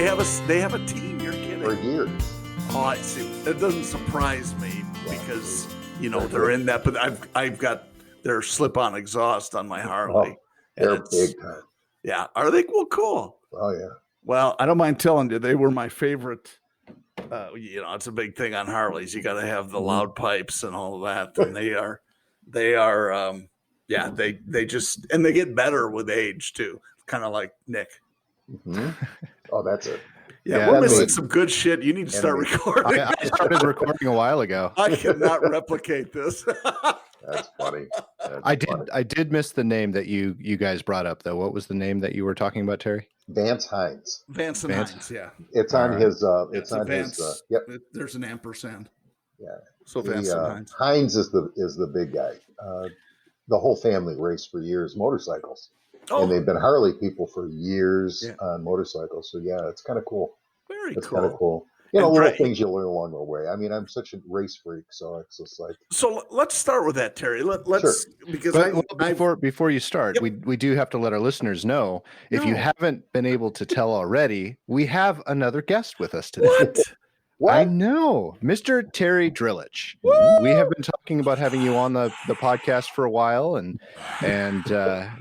they have a team. You're kidding. For years. Oh, I see. It doesn't surprise me because they're in that. But I've got their slip-on exhaust on my Harley. They're big time. Yeah. Are they? Well, cool. Oh yeah. Well, I don't mind telling you, they were my favorite. It's a big thing on Harleys. You got to have the loud pipes and all of that, and they are. They just, and they get better with age too. Kind of like Nick. Mm-hmm. Oh, that's it. Yeah, we're missing some good shit. You need to start recording. I started recording a while ago. I cannot replicate this. That's funny. I did miss the name that you guys brought up though. What was the name that you were talking about, Terry? Vance Hines. Vance and Hines, yeah. It's on his. It's on Vance, his. Yep. There's an ampersand. Yeah. So Vance and Hines. Hines is the big guy. The whole family raced for years motorcycles. Oh. And they've been Harley people for years on motorcycles. So yeah, it's kind of cool. Very it's cool. Kind of cool. Little things you learn along the way. I mean, I'm such a race freak, so it's just like. So let's start with that, Terry. Let's because before you start, we do have to let our listeners know if you haven't been able to tell already, we have another guest with us today. What? I know, Mr. Terry Drilich. We have been talking about having you on the podcast for a while, and I'm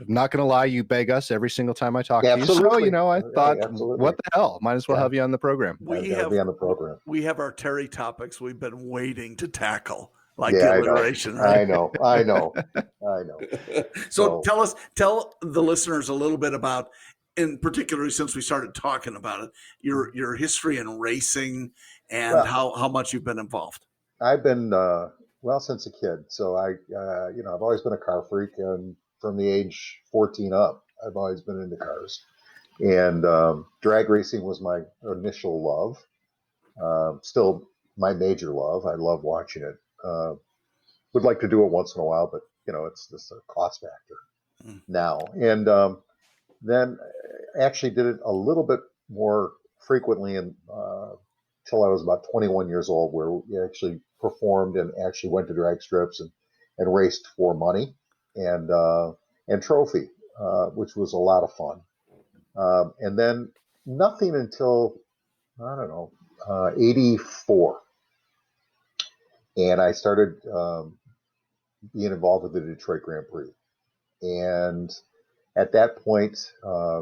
not going to lie, you beg us every single time I talk to you. So I thought, what the hell? Might as well have you on the program. We have be on the program. We have our Terry topics we've been waiting to tackle, like alliteration. Right? I know. So tell the listeners a little bit about. And particularly since we started talking about it, your history in racing and how much you've been involved. I've been since a kid. So I've always been a car freak, and from the age 14 up, I've always been into cars. And drag racing was my initial love. Still my major love. I love watching it. Would like to do it once in a while, but it's just a cost factor now. And then I actually did it a little bit more frequently until I was about 21 years old, where we actually performed and actually went to drag strips and raced for money and trophy, which was a lot of fun. And then nothing until, 84. And I started being involved with the Detroit Grand Prix. And at that point, a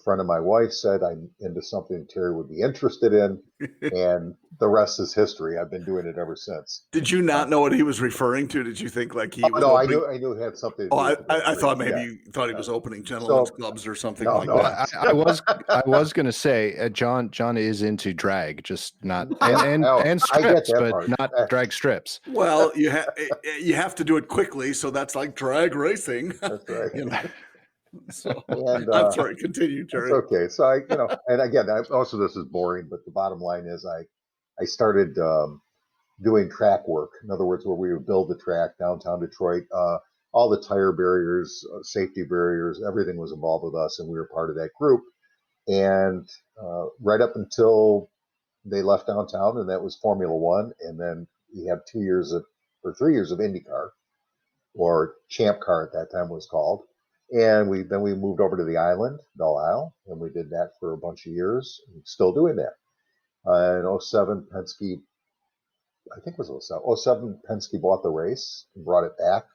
friend of my wife said, I'm into something Terry would be interested in, and the rest is history. I've been doing it ever since. Did you not know what he was referring to? Did you think like he was No, I knew it had something to do with I thought maybe you thought he was opening gentlemen's clubs or something like that. I was going to say, John is into drag, just not and strips, but not drag strips. Well, you have to do it quickly, so that's like drag racing. That's right. So, I'm sorry, continue, Terry. It's okay. So and again, also this is boring, but the bottom line is I started doing track work. In other words, where we would build the track downtown Detroit, all the tire barriers, safety barriers, everything was involved with us, and we were part of that group. And right up until they left downtown, and that was Formula One, and then we had 3 years of IndyCar, or Champ Car at that time was called. And we moved over to the island, Belle Isle, and we did that for a bunch of years. And still doing that. In 07, Penske, I think it was 07, Penske bought the race and brought it back.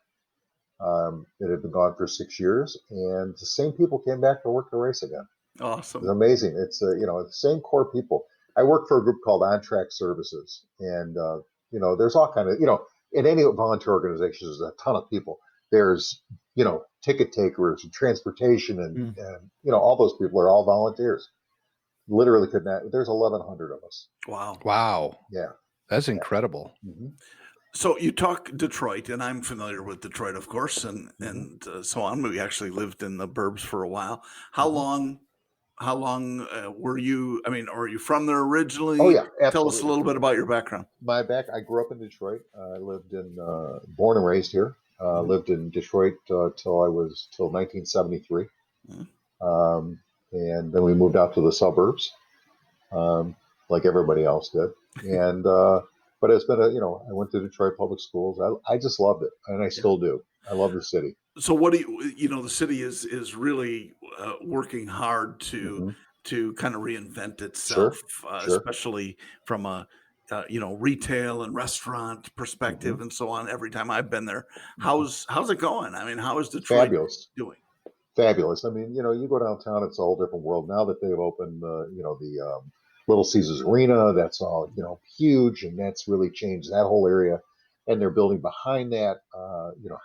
It had been gone for 6 years, and the same people came back to work the race again. Awesome. It's amazing. It's the same core people. I work for a group called On Track Services, and there's all kind of in any volunteer organization, there's a ton of people. There's ticket takers and transportation and all those people are all volunteers. Literally could not. There's 1,100 of us. Wow. Yeah. That's incredible. Mm-hmm. So you talk Detroit, and I'm familiar with Detroit, of course, and so on. We actually lived in the burbs for a while. How long were you? I mean, are you from there originally? Oh yeah, absolutely. Tell us a little bit about your background. I grew up in Detroit. I lived born and raised here. Lived in Detroit till 1973, and then we moved out to the suburbs, like everybody else did. And but it's been I went to Detroit public schools. I just loved it, and I still do. I love the city. So what do the city is really working hard to to kind of reinvent Sure, itself, sure. especially from a retail and restaurant perspective Hmm. and so on. Every time I've been there, Hmm. how's it going? I mean, how is Detroit Fabulous. doing? Fabulous. I mean, you go downtown, it's a whole different world. Now that they've opened, the Little Caesars Arena, that's all, huge, and that's really changed that whole area. And they're building behind that,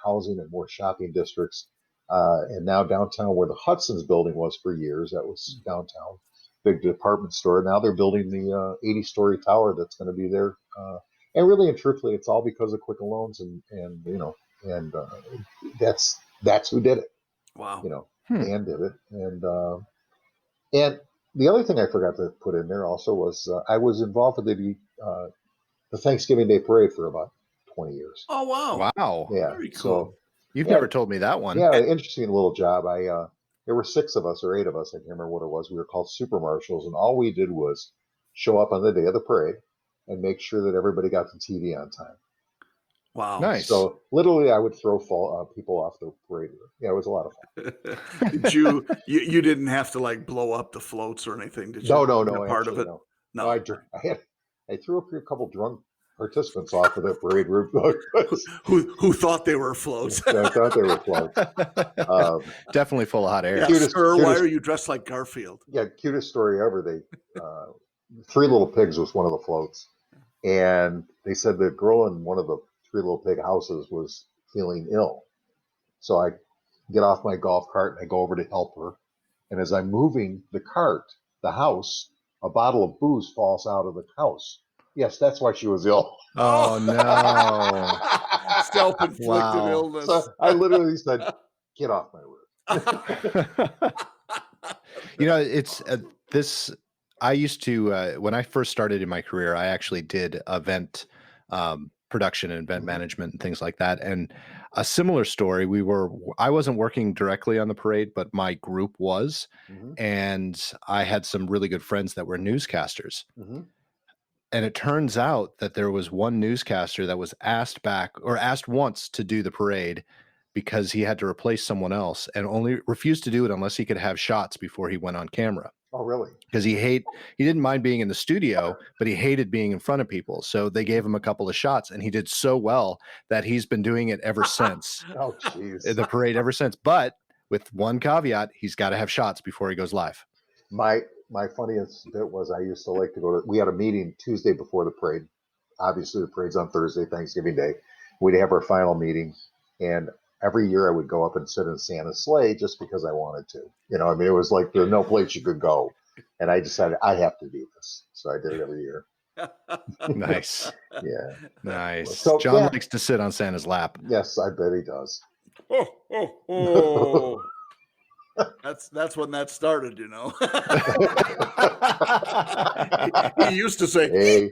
housing and more shopping districts. And now downtown, where the Hudson's building was for years, that was downtown, big department store. Now they're building the 80-story tower that's going to be there. And really and truthfully, it's all because of Quicken Loans, and that's who did it. Wow. Dan did it, and the other thing I forgot to put in there also was I was involved with the Thanksgiving Day Parade for about 20 years. Oh, wow. Wow. Yeah, Very cool. so You've yeah, never told me that one. yeah, interesting little job. There were 6 of us or 8 of us. I can't remember what it was. We were called super marshals, and all we did was show up on the day of the parade and make sure that everybody got to TV on time. Wow. Nice. So literally, I would throw people off the parade route. Yeah, it was a lot of fun. Did you didn't have to like blow up the floats or anything, did you? No, Part of actually, it? no. No. I threw a couple drunk participants off of the parade route. Who thought they were floats? I thought they were floats. Definitely full of hot air. Yeah, sir, why are you dressed like Garfield? Yeah, cutest story ever. Three Little Pigs was one of the floats, and they said the girl in one of the Three Little Pig houses was feeling ill. So I get off my golf cart and I go over to help her. And as I'm moving the house, a bottle of booze falls out of the house. Yes, that's why she was ill. Oh, no. Self-inflicted illness. So I literally said, "Get off my roof." It's this. I used to, when I first started in my career, I actually did event production and event management and things like that. And a similar story, I wasn't working directly on the parade, but my group was. And I had some really good friends that were newscasters. And it turns out that there was one newscaster that was asked once to do the parade because he had to replace someone else and only refused to do it unless he could have shots before he went on camera. Oh, really? Because he didn't mind being in the studio, but he hated being in front of people. So they gave him a couple of shots, and he did so well that he's been doing it ever since. Oh, jeez. The parade ever since. But with one caveat, he's got to have shots before he goes live. My funniest bit was I used to like to we had a meeting Tuesday before the parade. Obviously, the parade's on Thursday, Thanksgiving Day. We'd have our final meeting, and every year I would go up and sit in Santa's sleigh just because I wanted to. It was like there's no place you could go. And I decided I have to do this. So I did it every year. Nice. Yeah. Nice. So, John likes to sit on Santa's lap. Yes, I bet he does. Oh. That's when that started, He used to say, "Hey."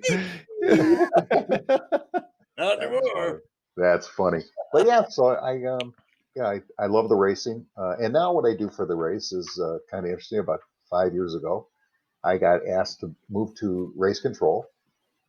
Not anymore. That's funny. But yeah, so I love the racing. And now what I do for the race is kind of interesting. About 5 years ago, I got asked to move to race control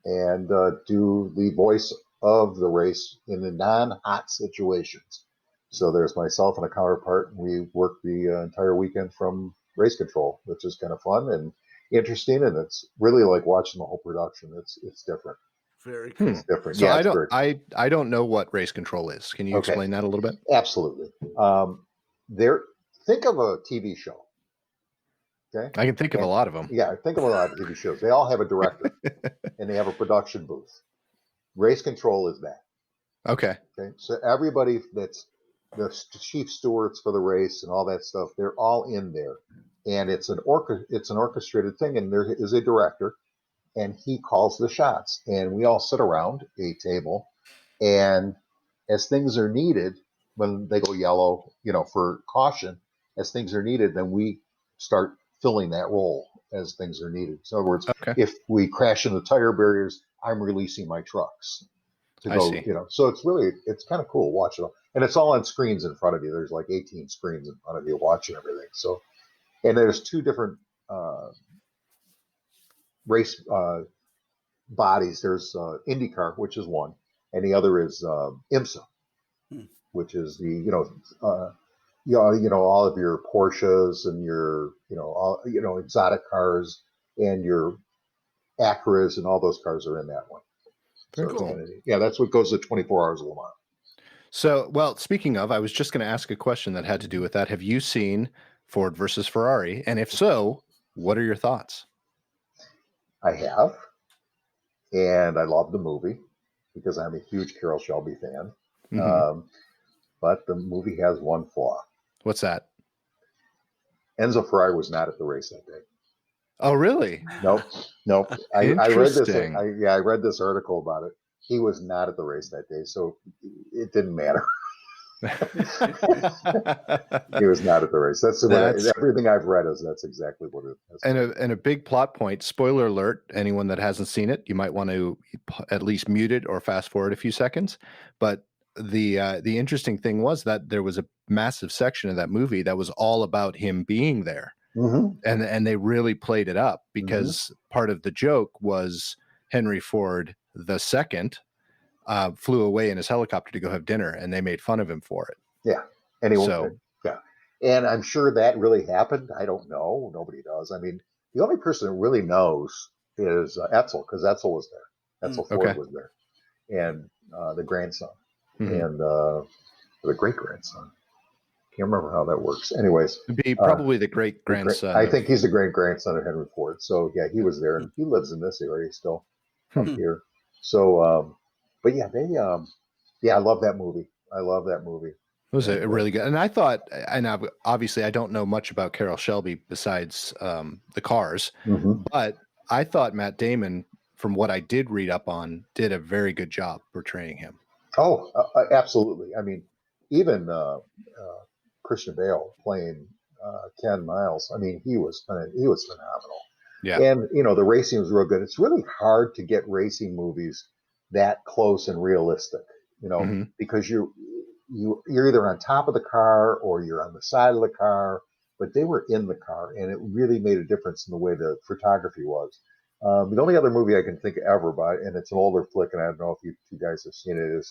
and do the voice of the race in the non-hot situations. So there's myself and a counterpart, and we work the entire weekend from race control, which is kind of fun and interesting, and it's really like watching the whole production. It's different. Very cool. It's different. So yeah, I don't know what race control is. Can you explain that a little bit? Absolutely. Think of a TV show. Okay. I can think of a lot of them. Yeah, think of a lot of TV shows. They all have a director and they have a production booth. Race control is that. Okay. So everybody that's the chief stewards for the race and all that stuff, they're all in there. And it's an orchestrated thing, and there is a director, and he calls the shots. And we all sit around a table, and as things are needed, when they go yellow, for caution, as things are needed, then we start filling that role as things are needed. So in other words, if we crash into tire barriers, I'm releasing my trucks to go, so it's kind of cool watching it. And it's all on screens in front of you. There's like 18 screens in front of you watching everything. So, and there's 2 different race bodies. There's IndyCar, which is one, and the other is IMSA, which is the all of your Porsches and your, all, exotic cars and your Acuras and all those cars are in that one. Very So cool. that's what goes to 24 hours of Le Mans. So, well, speaking of, I was just going to ask a question that had to do with that. Have you seen Ford versus Ferrari? And if so, what are your thoughts? I have, and I love the movie because I'm a huge Carroll Shelby fan. Mm-hmm. But the movie has one flaw. What's that? Enzo Ferrari was not at the race that day. Oh, really? Nope. I read this. I read this article about it. He was not at the race that day, so it didn't matter. He was not at the race. Everything I've read that's exactly what it is. And a big plot point, spoiler alert, anyone that hasn't seen it, you might want to at least mute it or fast forward a few seconds. But the interesting thing was that there was a massive section of that movie that was all about him being there. Mm-hmm. And they really played it up because part of the joke was Henry Ford II flew away in his helicopter to go have dinner, and they made fun of him for it. Yeah. Yeah. And I'm sure that really happened. I don't know. Nobody does. I mean, the only person that really knows is Etzel, because Etzel was there. Etzel Ford was there. And the grandson. And the great-grandson. Can't remember how that works. Anyways. It'd be probably the great-grandson. I think he's the great-grandson of Henry Ford. So, yeah, he was there. And he lives in this area still up here. So, but yeah, I love that movie. It was a really good, and I thought, and obviously I don't know much about Carroll Shelby besides the cars, but I thought Matt Damon, from what I did read up on, did a very good job portraying him. Oh, absolutely. I mean, even Christian Bale playing Ken Miles. I mean, he was phenomenal. Yeah, and the racing was real good. It's really hard to get racing movies that close and realistic, because you're either on top of the car or you're on the side of the car, but they were in the car, and it really made a difference in the way the photography was. The only other movie I can think of ever about, and it's an older flick, and I don't know if you two guys have seen it,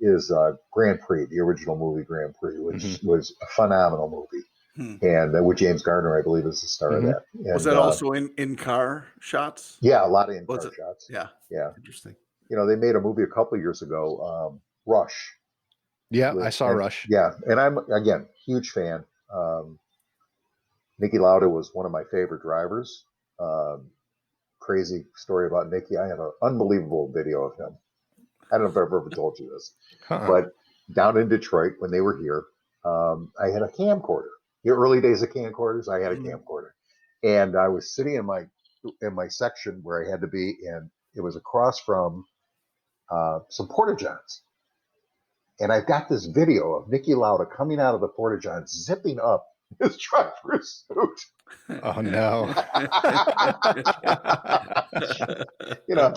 is Grand Prix, the original movie Grand Prix, which was a phenomenal movie. And with James Garner, I believe, is the star of that. And, was that also in car shots? Yeah, a lot of in-car shots. Yeah. Interesting. They made a movie a couple of years ago, Rush. Yeah, I saw Rush. Yeah, and I'm, again, huge fan. Niki Lauda was one of my favorite drivers. Crazy story about Niki. I have an unbelievable video of him. I don't know if I've ever told you this, but down in Detroit when they were here, I had a camcorder. The early days of camcorders, I had a camcorder, and I was sitting in my section where I had to be, and it was across from some Porta-Johns. And I've got this video of Niki Lauda coming out of the Porta-Johns, zipping up his driver's suit. Oh no!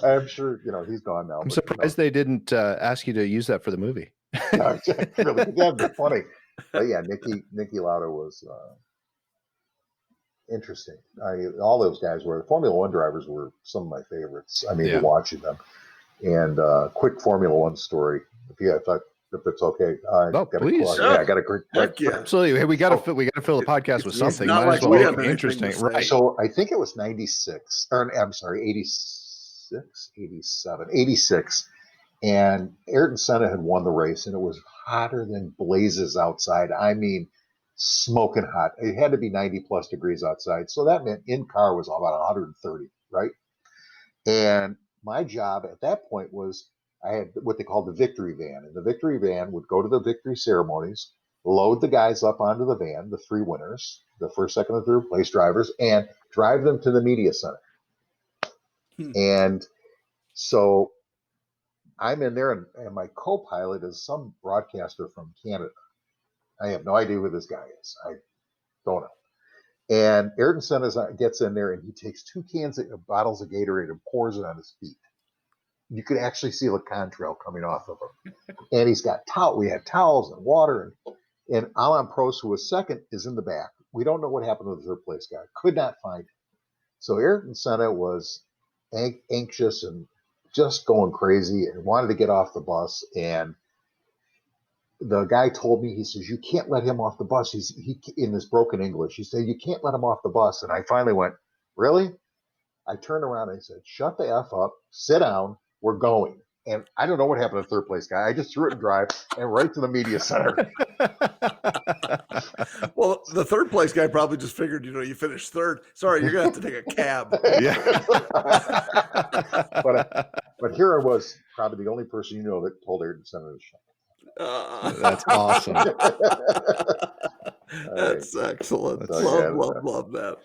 I'm sure he's gone now. I'm surprised they didn't ask you to use that for the movie. No, really, that'd be funny. But yeah, Niki Lauda was interesting. All those guys were Formula One drivers were some of my favorites. I mean, watching them. And quick Formula One story, if it's okay. Please. I got a quick. Absolutely. Hey, we got to fill the podcast with something. Might as well make it interesting, right? So I think it was 96, or I'm sorry, 86, 87, 86. And Ayrton Senna had won the race, and it was hotter than blazes outside. I mean, smoking hot. It had to be 90 plus degrees outside. So that meant in car was about 130, right? And my job at that point was I had what they called the victory van. And the victory van would go to the victory ceremonies, load the guys up onto the van, the three winners, the first, second, and third place drivers, and drive them to the media center. And so I'm in there, and my co-pilot is some broadcaster from Canada. I have no idea who this guy is. I don't know. And Ayrton Senna gets in there, and he takes 2 bottles of Gatorade and pours it on his feet. You could actually see the contrail coming off of him. And he's got we had towels and water. And Alain Prost, who was second, is in the back. We don't know what happened to the third place guy. Could not find him. So Ayrton Senna was anxious and just going crazy and wanted to get off the bus. And the guy told me, he says, you can't let him off the bus. He in this broken English. He said, you can't let him off the bus. And I finally went, really? I turned around and I said, shut the F up, sit down, we're going. And I don't know what happened to third place guy. I just threw it in drive and right to the media center. Well, the third place guy probably just figured, you finished third. Sorry, you're going to have to take a cab. Yeah. But here I was, probably the only person that told Ayrton Senna to shut up. That's awesome. That's excellent. So, Love that.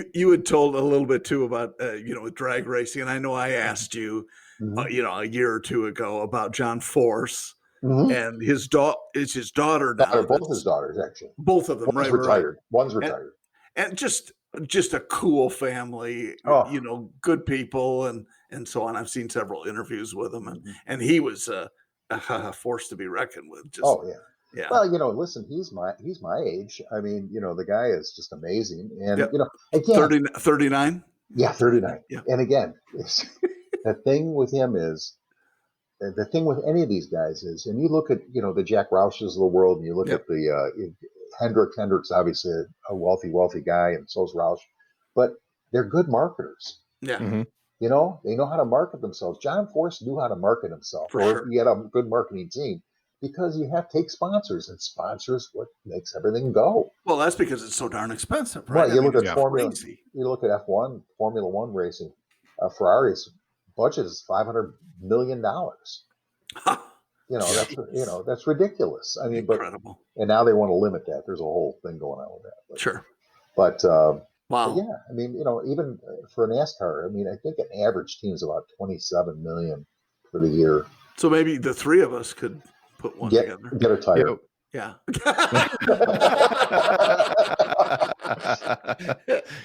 You had told a little bit too about with drag racing, and I know I asked you, a year or two ago about John Force and his daughter. It's his daughter now. Both his daughters, actually. Both of them. One's retired. One's retired. And just a cool family. Good people and so on. I've seen several interviews with him, and he was a force to be reckoned with. Just, yeah. Well, listen, he's my age. I mean, the guy is just amazing. And, again. 39? Yeah, 39. Yeah. And again, the thing with him is, the thing with any of these guys is, and you look at, the Jack Roush's of the world, and you look at the Hendrick's obviously a wealthy guy, and so's Roush, but they're good marketers. Yeah. Mm-hmm. They know how to market themselves. John Force knew how to market himself. He had a good marketing team. Because you have to take sponsors, and sponsors what makes everything go. Well, that's because it's so darn expensive, right? Right. You look at Formula. You look at F1, Formula One racing. Ferrari's budget is $500 million. That's ridiculous. I mean, incredible. And now they want to limit that. There's a whole thing going on with that. Sure. But wow. But yeah, I mean, even for NASCAR, I mean, I think an average team is about 27 million for the year. So maybe the three of us could put one together. Get a tire. Yeah.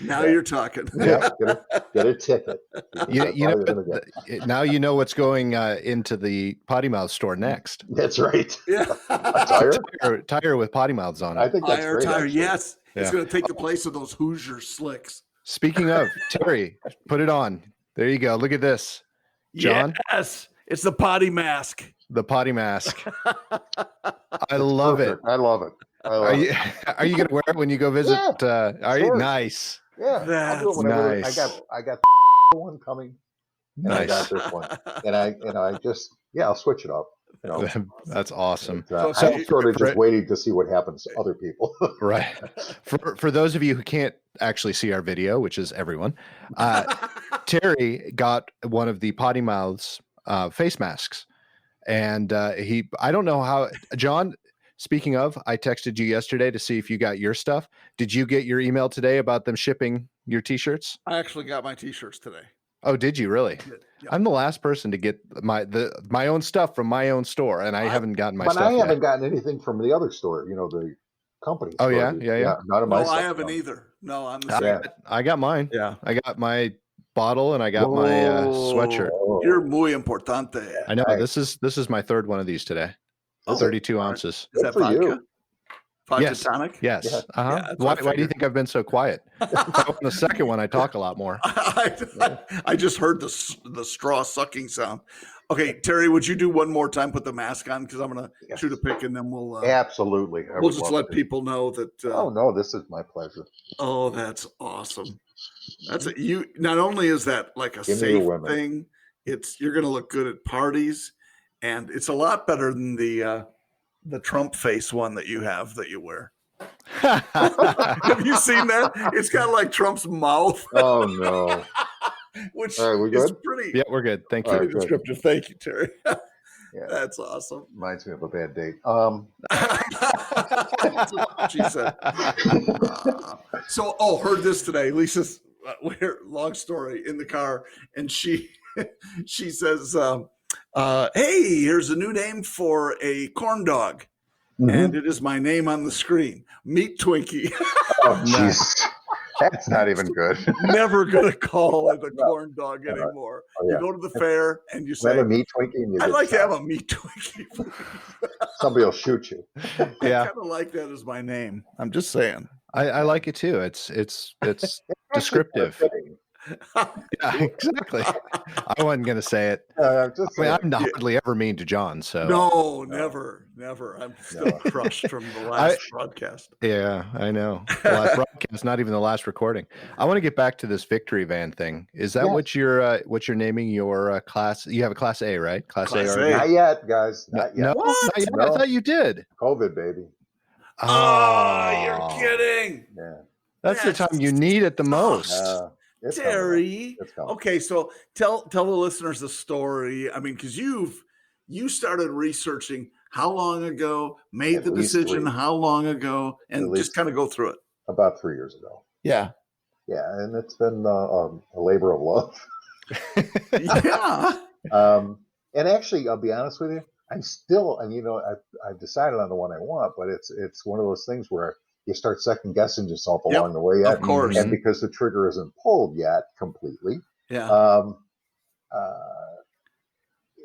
Now you're talking. Yeah, get a ticket. Now you know what's going into the PoddiMouths store next. That's right. Yeah. A tire with PoddiMouths on it. I think that's great. Tire, yes. Yeah. It's going to take the place of those Hoosier slicks. Speaking of, Terry, put it on. There you go. Look at this. John? Yes. It's the potty mask. The potty mask. I love it. I love it. Are you going to wear it when you go visit? Yeah, are you? Nice. Yeah. That's I'll do it whenever. nice. I got one coming. And Nice. I got this one. And I just, I'll switch it up. That's awesome. I'm sort of just waiting to see what happens to other people. Right. For those of you who can't actually see our video, which is everyone, Terry got one of the PoddiMouths face masks. And I don't know how, John, speaking of, I texted you yesterday to see if you got your stuff. Did you get your email today about them shipping your t-shirts? I actually got my t-shirts today. Oh, did you really? Yeah. I'm the last person to get my own stuff from my own store, and I haven't gotten my stuff But I haven't yet. gotten anything from the other store, the company. Oh, store. yeah. None of my stuff. I haven't either. No, I'm the same. I got mine. Yeah. I got my bottle and I got my sweatshirt. You're muy importante. I know. This is my third one of these today. 32 ounces. Is that for vodka? you. Vodka Yes. tonic? Yes. Yeah. Uh-huh. Yeah, that's what I Why do you think I've been so quiet? If I open the second one, I talk a lot more. I just heard the straw sucking sound. Okay, Terry, would you do one more time? Put the mask on because I'm going to shoot a pic and then we'll Absolutely. we'll just let people know that. Oh no, this is my pleasure. Oh, that's awesome. That's it. You not only is that like a Give me safe the women. thing, you're going to look good at parties, and it's a lot better than the Trump face one that you wear. Have you seen that? It's got like Trump's mouth. Oh no. Which All right, we is good? pretty Yeah, we're good. Thank you. All pretty right, good. descriptive. Thank you, Terry. Yeah. That's awesome. Reminds me of a bad date. That's what she said. Heard this today. Lisa's long story in the car, and she says, "Hey, here's a new name for a corn dog, and it is my name on the screen, Meat Twinkie." Oh, jeez. That's not even good. Never gonna call it a corn dog anymore. Oh, yeah. You go to the fair and you Have say, a meat Twinkie and you "I'd get like to shot. have a Meat Twinkie." Please. Somebody will shoot you. I Yeah, kind of like that as my name. I'm just saying. I like it too. It's Actually, descriptive. fitting. Yeah, exactly. I wasn't going to say it. Just I mean, saying. I'm hardly ever mean to John, so. No, never. I'm still crushed from the last broadcast. Yeah, I know. The last broadcast, not even the last recording. I want to get back to this victory van thing. Is that what you're naming your class? You have a class A, right? Class A. Not yet, guys. Not yet. No, What? not yet. No. I thought you did. COVID, baby. Oh, you're kidding. Yeah. That's the time you need it the most. It's Terry. coming. Okay, so tell the listeners the story. I mean, because you started researching how long ago, made the decision how long ago, and just kind of go through it. About 3 years ago. Yeah. Yeah, and it's been a labor of love. Yeah. And actually, I'll be honest with you, I'm still, and I've decided on the one I want, but it's one of those things where you start second guessing yourself along the way. Of course. And because the trigger isn't pulled yet completely,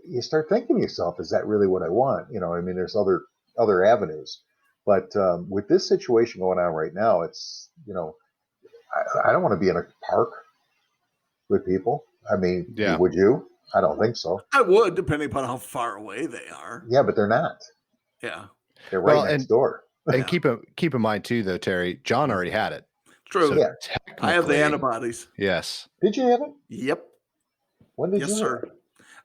you start thinking to yourself, is that really what I want? I mean, there's other avenues, but with this situation going on right now, it's, I don't want to be in a park with people. I mean, would you? I don't think so. I would, depending upon how far away they are. Yeah, but they're not. Yeah. They're right next door. And keep in mind too, though, Terry, John already had it. True. So I have the antibodies. Yes. Did you have it? Yep. When did you? Yes, sir.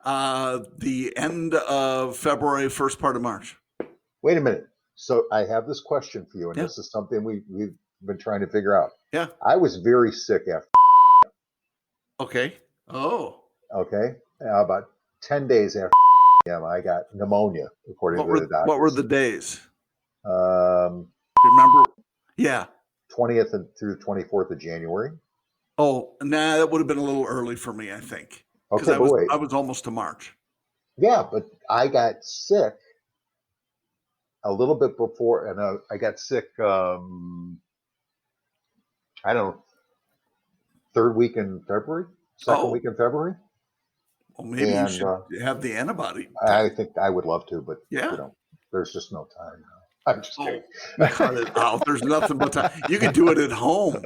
The end of February, first part of March. Wait a minute. So I have this question for you, and this is something we've been trying to figure out. Yeah. I was very sick after. Okay. Oh. Okay. About 10 days after I got pneumonia, according to the doctors. What were the days? Remember? Yeah. 20th through 24th of January. Oh, nah, that would have been a little early for me, I think. Okay, I was almost to March. Yeah, but I got sick a little bit before, and I got sick, I don't know, third week in February, second week in February. Well, maybe you should have the antibody. I think I would love to, but there's just no time now. I'm just kidding. There's nothing but time. You can do it at home.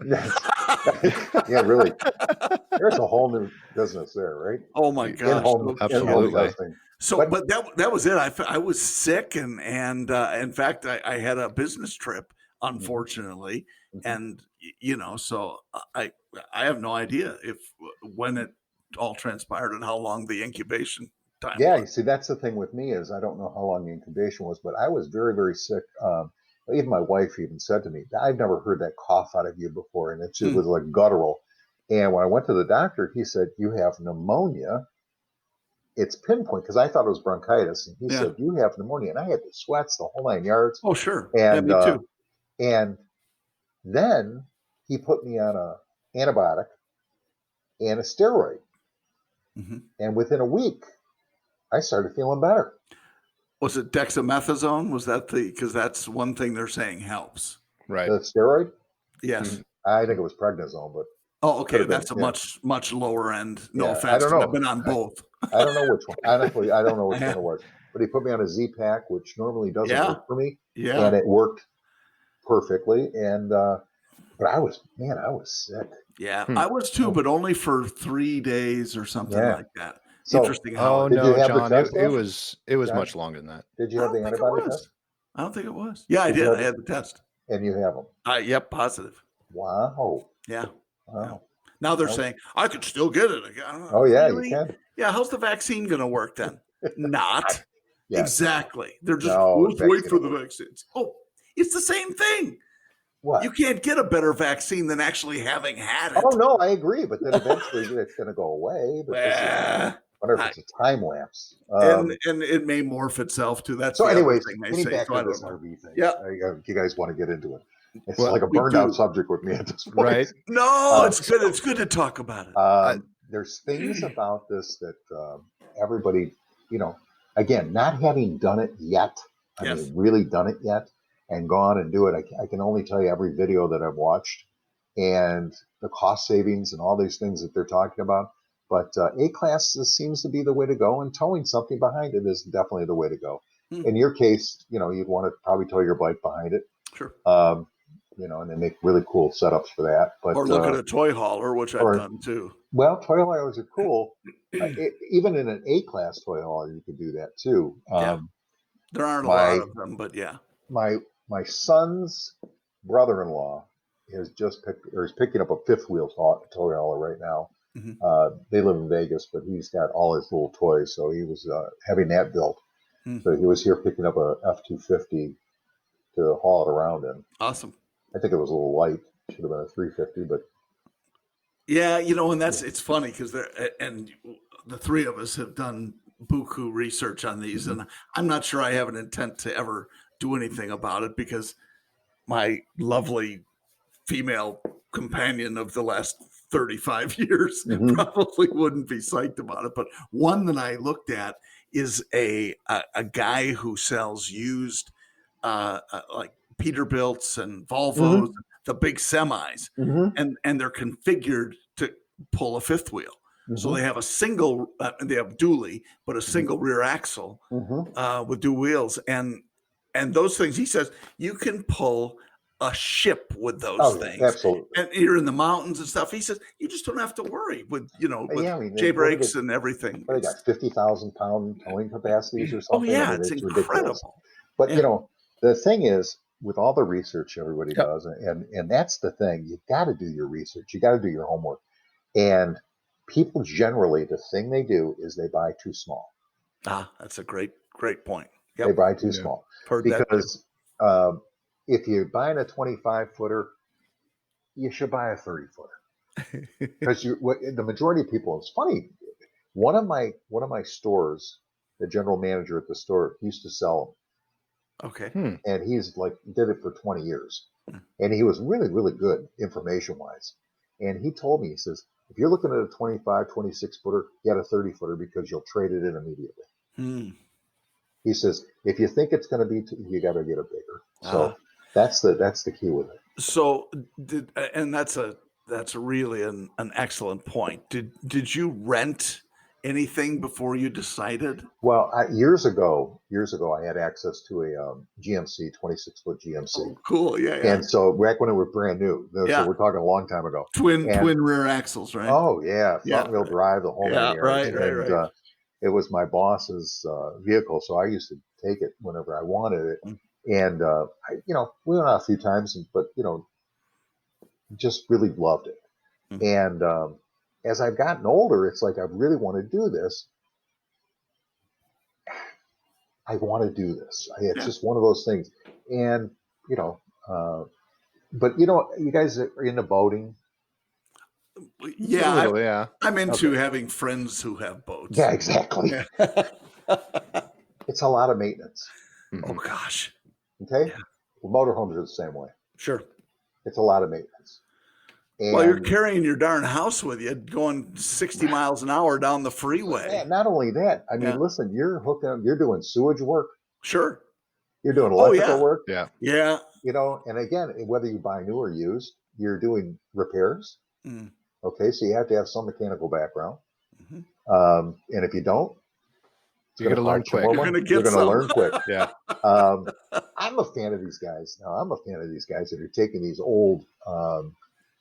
Yeah, really. There's a whole new business there, right? Oh my gosh! Absolutely. So, but that was it. I was sick, and in fact, I had a business trip, unfortunately, and so I have no idea when it all transpired and how long the incubation time was. You see, that's the thing with me is I don't know how long the incubation was, but I was very, very sick. Even my wife even said to me, I've never heard that cough out of you before, and it just was like guttural. And when I went to the doctor, he said, you have pneumonia. It's pinpoint, because I thought it was bronchitis. And he said, you have pneumonia. And I had the sweats, the whole 9 yards. Oh, sure. And, me too. And then he put me on an antibiotic and a steroid. Mm-hmm. And within a week, I started feeling better. Was it dexamethasone? Was that because that's one thing they're saying helps. Right. The steroid? Yes. I think it was prednisone, but. Oh, okay. That's a much lower end. No offense. I don't know. I've been on both. I don't know which one. Honestly, I don't know which one it was. But he put me on a Z-Pack, which normally doesn't work for me. Yeah. And it worked perfectly. And but I was sick. Yeah, I was too, but only for 3 days or something like that. So, interesting. How John, it was much longer than that. Did you have the antibody test? I don't think it was. Yeah, I did. I had the test. And you have them? Yep, positive. Wow. Yeah. Wow. Now they're saying I could still get it again. Oh yeah, really? You can. Yeah, how's the vaccine going to work then? Not exactly. They're just wait for the vaccines. Oh, it's the same thing. What? You can't get a better vaccine than actually having had it. Oh no, I agree. But then eventually it's going to go away. But I wonder if it's a time lapse. And it may morph itself too. That's so. Anyways, thing they getting say. back to this RV thing. Yeah, you guys want to get into it? It's like a burned out subject with me at this point. Right? No, it's good. It's good to talk about it. There's things about this that everybody, again, not having done it yet. I mean, really done it yet and gone and do it. I can only tell you every video that I've watched and the cost savings and all these things that they're talking about. But A-Class seems to be the way to go, and towing something behind it is definitely the way to go. In your case, you'd want to probably tow your bike behind it. Sure. and they make really cool setups for that. But or look at a toy hauler, which I've done too. Well, toy haulers are cool. Even in an A-class toy hauler, you could do that too. There aren't a lot of them, but yeah. My son's brother-in-law is picking up a fifth wheel toy hauler right now. Mm-hmm. They live in Vegas, but he's got all his little toys, so he was having that built. Mm-hmm. So he was here picking up a F-250 to haul it around in. Awesome. I think it was a little light. Should have been a 350, but yeah, and it's funny because and the three of us have done buku research on these, mm-hmm. and I'm not sure I have an intent to ever do anything about it because my lovely female companion of the last 35 years mm-hmm. probably wouldn't be psyched about it. But one that I looked at is a guy who sells used like Peterbilts and Volvos, mm-hmm. the big semis, mm-hmm. and they're configured to pull a fifth wheel. Mm-hmm. So they have a single, they have dually, but a single mm-hmm. rear axle mm-hmm. With dual wheels. And those things, he says, you can pull a ship with those things. Absolutely. And you're in the mountains and stuff. He says, you just don't have to worry with, J brakes and everything. They got 50,000 pound towing capacities or something. Oh, yeah, it's incredible. Ridiculous. But, the thing is, with all the research everybody does, and that's the thing, you got to do your research. You got to do your homework. And people generally, the thing they do is they buy too small. That's a great point. Yep. They buy too small. Because if you're buying a 25-footer, you should buy a 30-footer. Because the majority of people, it's funny, one of my stores, the general manager at the store used to sell them. Okay. And he's did it for 20 years. And he was really, really good information-wise. And he told me, he says, if you're looking at a 25, 26-footer, get a 30-footer because you'll trade it in immediately. He says, if you think it's going to be, you got to get a bigger. So that's the key with it. So, and that's really an excellent point. Did you rent anything before you decided? Well, years ago, I had access to a GMC, 26-foot GMC. Oh, cool, yeah. And so back when it was brand new, so we're talking a long time ago. Twin rear axles, right? Oh yeah, front wheel drive, the whole thing. Right. It was my boss's vehicle, so I used to take it whenever I wanted it. And we went out a few times, but just really loved it. And as I've gotten older, it's like I really want to do this. I want to do this. It's just one of those things. And but you guys are into boating. Yeah, I'm into having friends who have boats. Yeah, exactly. It's a lot of maintenance. Oh gosh. Okay. Yeah. Well, motorhomes are the same way. Sure. It's a lot of maintenance. And well, you're carrying your darn house with you, going 60 miles an hour down the freeway. Yeah, not only that. I mean, listen, you're hooking up. You're doing sewage work. Sure. You're doing electrical work. Yeah. Yeah. And again, whether you buy new or used, you're doing repairs. Okay, so you have to have some mechanical background. And if you don't, you're going to learn quick. You're going to learn quick. Yeah. I'm a fan of these guys. Now, I'm a fan of these guys that are taking these old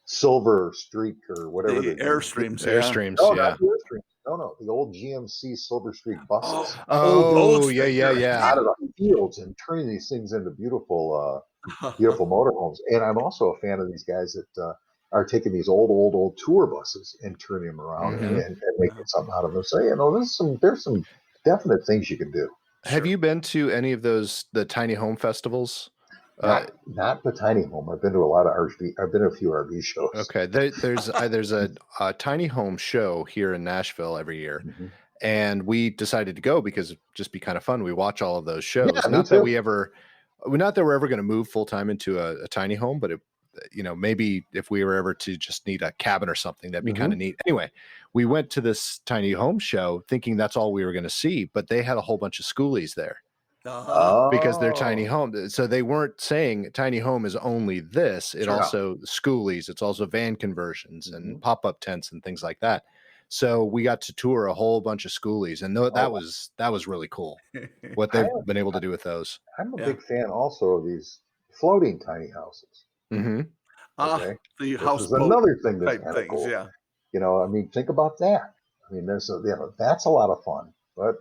Silver Streak or whatever. The Airstreams. Airstreams, no, not the Airstreams. No, the old GMC Silver Streak buses. Yeah. Out of the fields and turning these things into beautiful motorhomes. And I'm also a fan of these guys that are taking these old tour buses and turning them around and making something out of them. So, there's some definite things you can do. Have you been to any of the tiny home festivals? Not the tiny home. I've been to a lot of RV. I've been to a few RV shows. Okay, there's a tiny home show here in Nashville every year, and we decided to go because it'd just be kind of fun. We watch all of those shows. Yeah, not that we're ever going to move full time into a tiny home, but maybe if we were ever to just need a cabin or something, that'd be kind of neat. Anyway, we went to this tiny home show thinking that's all we were going to see, but they had a whole bunch of schoolies there. Because they're tiny home. So they weren't saying tiny home is only this. It also schoolies. It's also van conversions and pop-up tents and things like that. So we got to tour a whole bunch of schoolies, and that was really cool. What they've been able to do with those. I'm a big fan also of these floating tiny houses. Mm-hmm. Okay, The this is houseboat another thing that's type kind of things. cool. Yeah. I mean, think about that. I mean, that's a lot of fun, but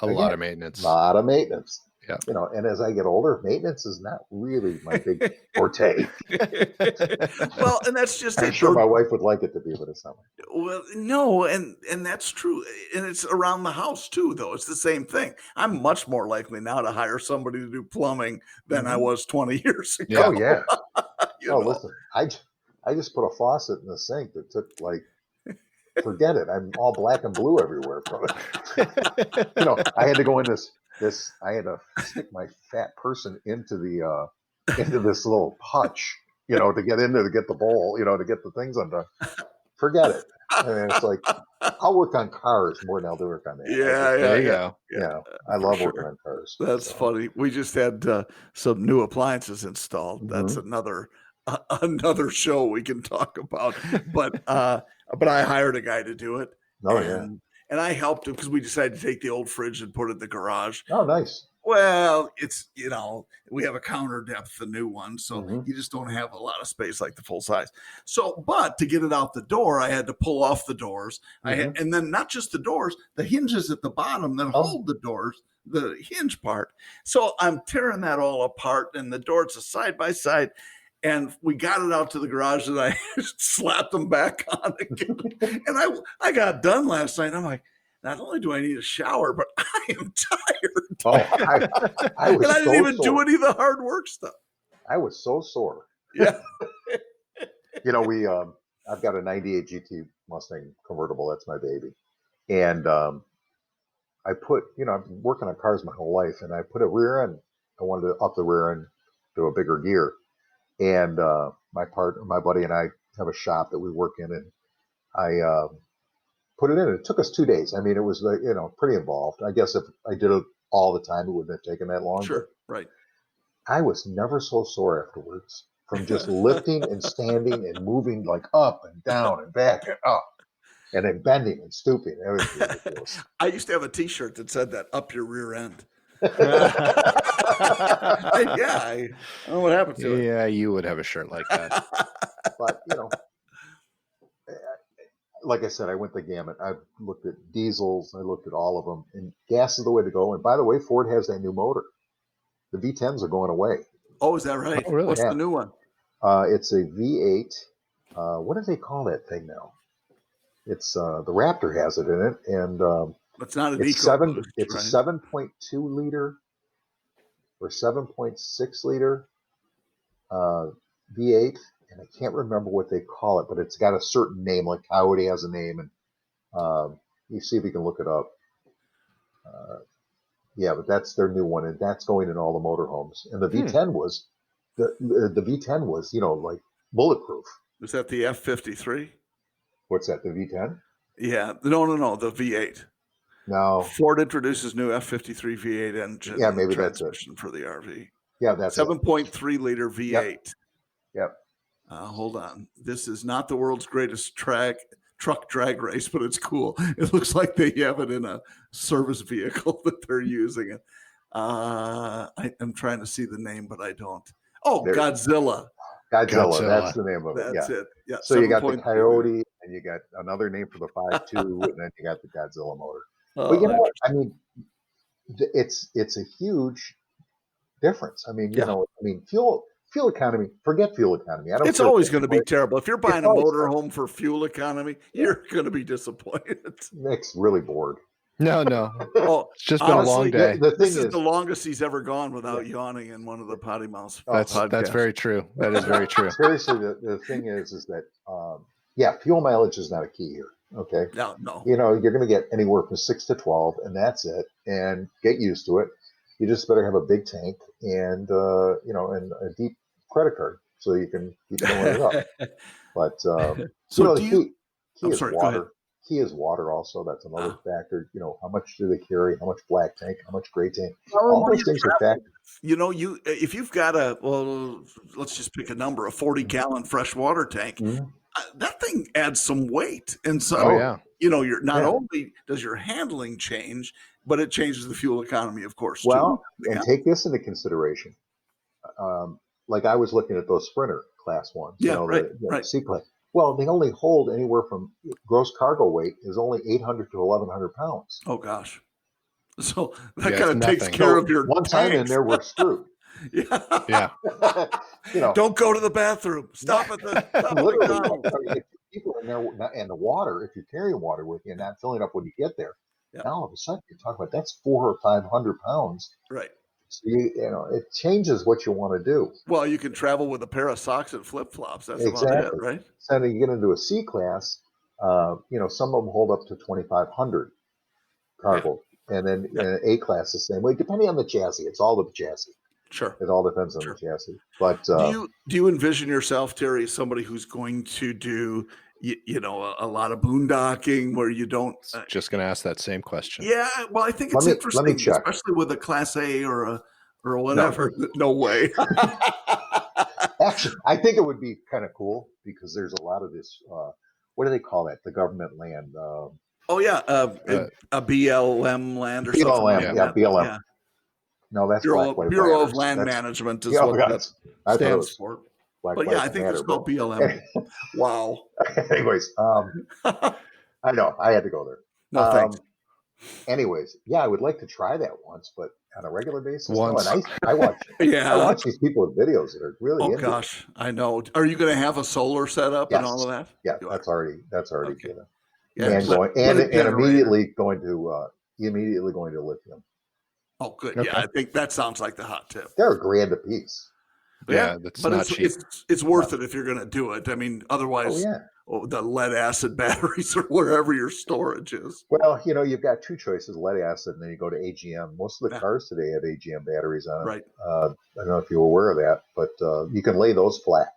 A lot of maintenance. A lot of maintenance. Yeah. And as I get older, maintenance is not really my big forte. Well, and that's just I'm sure my wife would like it to be, but it's not. Well, no, and that's true, and it's around the house too. Though it's the same thing. I'm much more likely now to hire somebody to do plumbing than I was 20 years ago. Oh yeah. Listen, I just put a faucet in the sink that took forget it. I'm all black and blue everywhere from it. I had to go in this. I had to stick my fat person into this little hutch, to get in there to get the bowl, to get the things undone. Forget it. And it's like I'll work on cars more than I'll do work on that. There you go. Yeah, I love working on cars. That's funny. We just had some new appliances installed. That's another show we can talk about. But I hired a guy to do it. And I helped him because we decided to take the old fridge and put it in the garage. Oh, nice. Well, it's, we have a counter depth, the new one. So you just don't have a lot of space like the full size. So, but to get it out the door, I had to pull off the doors. And then not just the doors, the hinges at the bottom that hold the doors, the hinge part. So I'm tearing that all apart, and the doors are side by side. And we got it out to the garage, and I slapped them back on again. And I got done last night. I'm like, not only do I need a shower, but I am tired. Oh, I was and I didn't even do any of the hard work stuff. I was so sore. Yeah. I've got a 98 GT Mustang convertible. That's my baby. And I put, I've been working on cars my whole life, and I put a rear end. I wanted to up the rear end to a bigger gear. And my buddy and I have a shop that we work in, and I put it in. It took us 2 days. I mean, it was pretty involved. I guess if I did it all the time, it wouldn't have taken that long. Sure, right. I was never so sore afterwards from just lifting and standing and moving up and down and back and up, and then bending and stooping. It was ridiculous. I used to have a T-shirt that said that, "Up your rear end." I don't know what happened to it. Yeah, you would have a shirt like that. But like I said, I went the gamut. I've looked at diesels. I looked at all of them, and gas is the way to go. And by the way, Ford has that new motor. The V10s are going away. Oh, is that right? Oh, really? What's the new one? It's a V8. What do they call that thing now? It's the Raptor has it in it, and it's not an It's a 7.2 liter or 7.6 liter V8, and I can't remember what they call it, but it's got a certain name, like Coyote has a name, and you see if you can look it up. But that's their new one, and that's going in all the motorhomes. And the V10 was the V10 was like bulletproof. Is that the F53? What's that? The V10? Yeah, no, the V8. No. Ford introduces new F53 V8 engine. Yeah, maybe that's it. For the RV. Yeah, that's 7.3 liter V8. Yep. Hold on. This is not the world's greatest truck drag race, but it's cool. It looks like they have it in a service vehicle that they're using it. I'm trying to see the name, but I don't. Oh, Godzilla. Godzilla. That's the name of it. That's it. Yeah. So you got the Coyote, and you got another name for the 5.2, and then you got the Godzilla motor. But you know what? I mean, it's a huge difference. I mean, fuel economy. Forget fuel economy. It's always going to be terrible. If you're buying a motorhome for fuel economy, you're going to be disappointed. Nick's really bored. No. Oh, it's just been a long day. This is the longest he's ever gone without yawning in one of the PoddiMouths podcasts. That's very true. That is very true. Seriously, the thing is that fuel mileage is not a key here. Okay. No. You're going to get anywhere from 6 to 12, and that's it. And get used to it. You just better have a big tank and and a deep credit card so you can keep filling it up. But key is water. Key is water also. That's another factor. How much do they carry? How much black tank? How much gray tank? All those things are factors. If you've got let's just pick a number, a 40-gallon freshwater tank. That thing adds some weight, and so you're not only does your handling change, but it changes the fuel economy, of course. Well, and take this into consideration. Like I was looking at those Sprinter. class ones. Yeah, right, the right. C class. Well, they only hold anywhere from gross cargo weight is only 800 to 1,100 pounds. Oh gosh. So that Yeah, kind it's of takes nothing. care So of your one time in tanks. there, we're screwed. Yeah. Yeah. Don't go to the bathroom. Stop at the Literally, McDonald's. I mean, if people in there and the water, if you're carrying water with you and not filling up when you get there, Yeah. now all of a sudden you're talking about that's 400 or 500 pounds. Right. So it changes what you want to do. Well, you can travel with a pair of socks and flip flops. That's about it, right? So then you get into a C class. Some of them hold up to 2,500 cargo, and then in A class the same way, depending on the chassis. It's all the chassis. Sure. It all depends on the chassis. But do you envision yourself, Terry, as somebody who's going to do a lot of boondocking where you don't? Just going to ask that same question. Yeah, well, I think it's interesting, let me check. especially with a Class A or whatever. No way. Actually, I think it would be kind of cool because there's a lot of this. What do they call that? The government land. Oh yeah, a BLM land or something. BLM, like BLM. Yeah. No, that's Bureau of Land Management is what that stands for. But yeah, I think it's called BLM. Wow. Anyways, I know I had to go there. No thanks. Anyways, yeah, I would like to try that once, but on a regular basis. Once. No, and I watch. Yeah. I watch these people with videos that are really. Oh gosh, I know. Are you going to have a solar setup and all of that? Yeah, that's already okay. good. Yeah, and immediately going to lithium. Oh, good. Okay. Yeah, I think that sounds like the hot tip. They're $1,000 a piece. Yeah, that's but not cheap. It's worth it if you're going to do it. I mean, otherwise, the lead acid batteries or wherever your storage is. Well, you've got two choices: lead acid, and then you go to AGM. Most of the cars today have AGM batteries on them. Right. I don't know if you're aware of that, but you can lay those flat.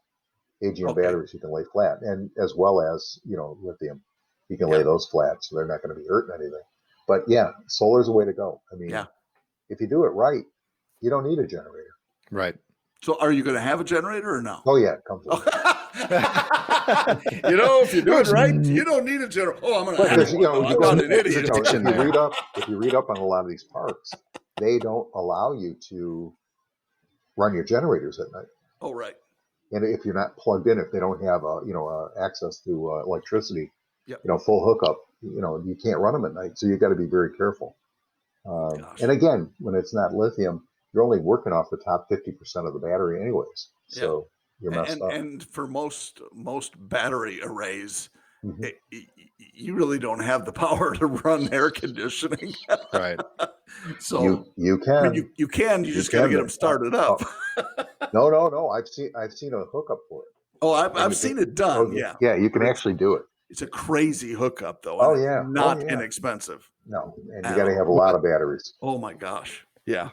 AGM batteries you can lay flat, and as well as lithium, you can lay those flat, so they're not going to be hurting anything. But yeah, solar's a way to go. I mean, if you do it right, you don't need a generator. Right. So are you going to have a generator or no? Oh yeah, it comes with it. If you do it right, you don't need a generator. Oh, I'm going to have one. I'm not an idiot. If you read up on a lot of these parks, they don't allow you to run your generators at night. Oh, right. And if you're not plugged in, if they don't have access to electricity, Yep. Full hookup, you can't run them at night. So you've got to be very careful. And again, when it's not lithium, you're only working off the top 50% of the battery anyways. So you're messed up. And for most battery arrays, you really don't have the power to run air conditioning. Right. So you can. I mean, you can. You just got to get them started up. No. I've seen a hookup for it. Oh, I've seen it done. Yeah, you can actually do it. It's a crazy hookup, though. Oh yeah, not inexpensive. No, and you got to have a lot of batteries. Oh my gosh, yeah.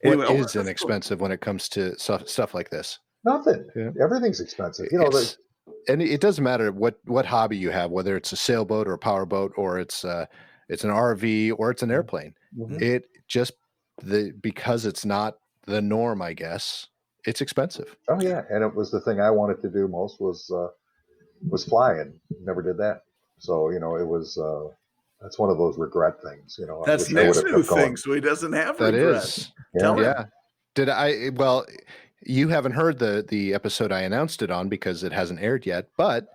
Anyway, what is inexpensive when it comes to stuff like this? Nothing. Yeah. Everything's expensive. And it doesn't matter what hobby you have, whether it's a sailboat or a powerboat, or it's an RV or it's an airplane. Mm-hmm. It just because it's not the norm, I guess. It's expensive. Oh yeah, and it was the thing I wanted to do most was fly, and never did that. So it was that's one of those regret things. That's Nick's new thing, so he doesn't have that regret. Is yeah. Did I? Well, you haven't heard the episode I announced it on because it hasn't aired yet, but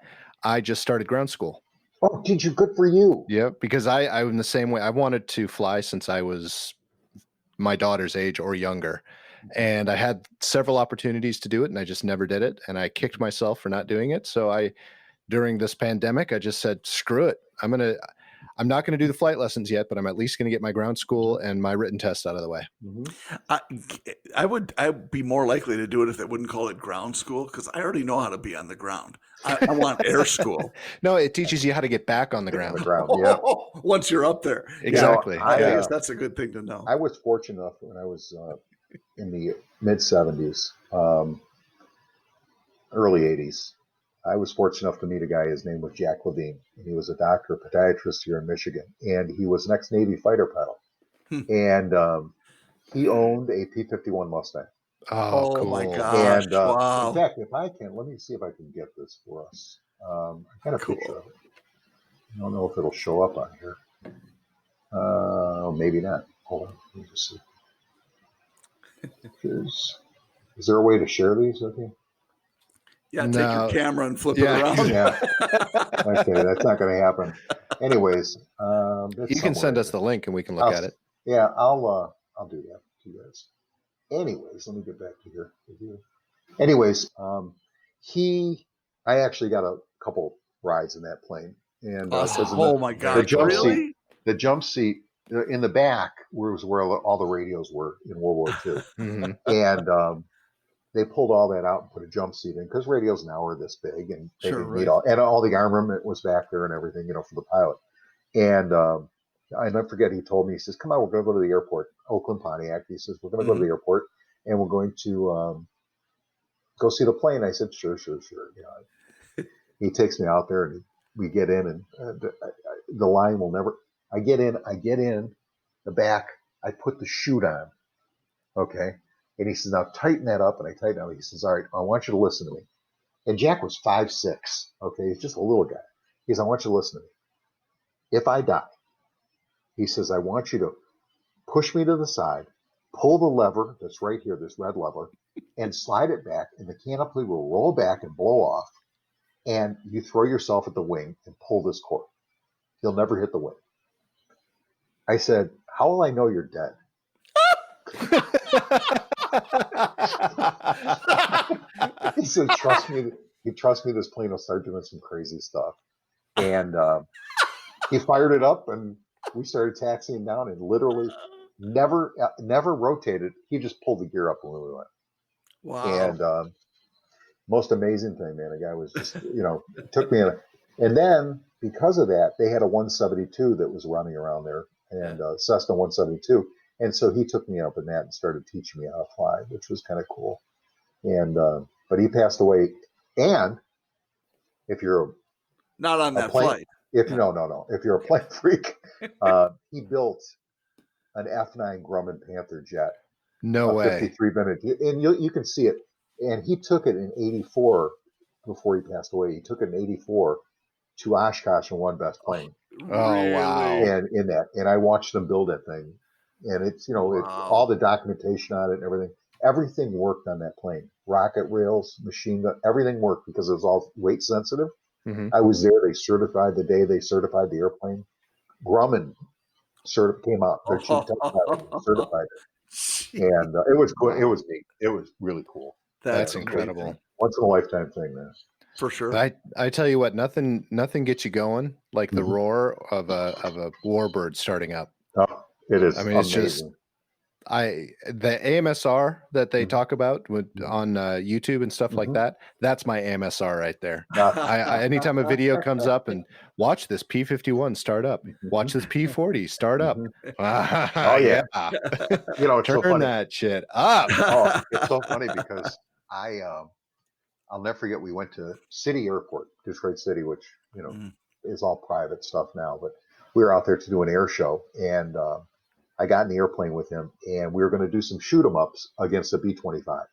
I just started ground school. Oh, did you? Good for you. Yeah, because I'm in the same way. I wanted to fly since I was my daughter's age or younger. And I had several opportunities to do it, and I just never did it. And I kicked myself for not doing it. So during this pandemic, I just said, screw it. I'm not going to do the flight lessons yet, but I'm at least going to get my ground school and my written test out of the way. Mm-hmm. I'd be more likely to do it if they wouldn't call it ground school, because I already know how to be on the ground. I want air school. No, it teaches you how to get back on the ground. Yeah. Once you're up there. Exactly. I guess that's a good thing to know. I was fortunate enough when I was in the mid 70s, early 80s. I was fortunate enough to meet a guy. His name was Jack Levine, and he was a doctor, a podiatrist here in Michigan, and he was an ex-Navy fighter pilot. And he owned a P-51 Mustang. Oh, cool. My gosh! And wow. in fact, if I can, let me see if I can get this for us. I got a picture of it. I don't know if it'll show up on here. Maybe not. Hold on, let me just see. Is there a way to share these with you? Yeah, take your camera and flip it Yeah. around. Yeah. Okay, that's not going to happen. Anyways, you can send us the link and we can look at it. Yeah, I'll do that to you guys. Anyways, let me get back to here with you. Anyways, I actually got a couple rides in that plane, and Awesome. Oh my God! Really? The jump seat in the back was where all the radios were in World War II, and they pulled all that out and put a jump seat in because radios now are this big, and they didn't need all the armament was back there and everything, for the pilot. And I never forget, he told me, he says, "Come on, we're going to go to the airport, Oakland Pontiac." He says, "We're going to go to the airport and we're going to go see the plane." I said, "Sure." He takes me out there and we get in, and the line will never. I get in the back. I put the chute on, okay. And he says, "Now tighten that up," and I tighten it. He says, "All right, I want you to listen to me." And Jack was 5'6", okay. He's just a little guy. He says, "I want you to listen to me. If I die," he says, "I want you to push me to the side, pull the lever that's right here, this red lever, and slide it back, and the canopy will roll back and blow off, and you throw yourself at the wing and pull this cord. You'll never hit the wing." I said, "How will I know you're dead?" He said, "Trust me. This plane will start doing some crazy stuff." And he fired it up, and we started taxiing down, and literally never rotated. He just pulled the gear up when we went. Wow. And most amazing thing, man. The guy was just, took me in. And then because of that, they had a 172 that was running around there, and Cessna 172. And so he took me up in that and started teaching me how to fly, which was kind of cool. And but he passed away. And if you're not on that flight, if you're a plane freak, he built an F9 Grumman Panther jet. No way. 53 vintage, and you can see it. And he took it in '84 before he passed away. He took it in '84 to Oshkosh and won best plane. Oh wow! And I watched them build that thing. And it's, all the documentation on it and everything worked on that plane. Rocket rails, machine gun, everything worked because it was all weight sensitive. Mm-hmm. I was there. They certified the day they certified the airplane. Grumman came out. Their chief technical certified it. And it was cool. It was neat. It was really cool. That's incredible. Once in a lifetime thing, man. For sure. I tell you what, nothing gets you going like the roar of a warbird starting up. Oh, it is. I mean, it's amazing. just the AMSR that they talk about on YouTube and stuff like that. That's my AMSR right there. Anytime a video comes up and watch this P-51 start up, watch this P-40 start up. Oh yeah. It's turn so funny. that shit up. Oh, it's so funny because I'll never forget. We went to City Airport, Detroit City, which is all private stuff now, but we were out there to do an air show, and I got in the airplane with him, and we were going to do some shoot 'em ups against a B-25.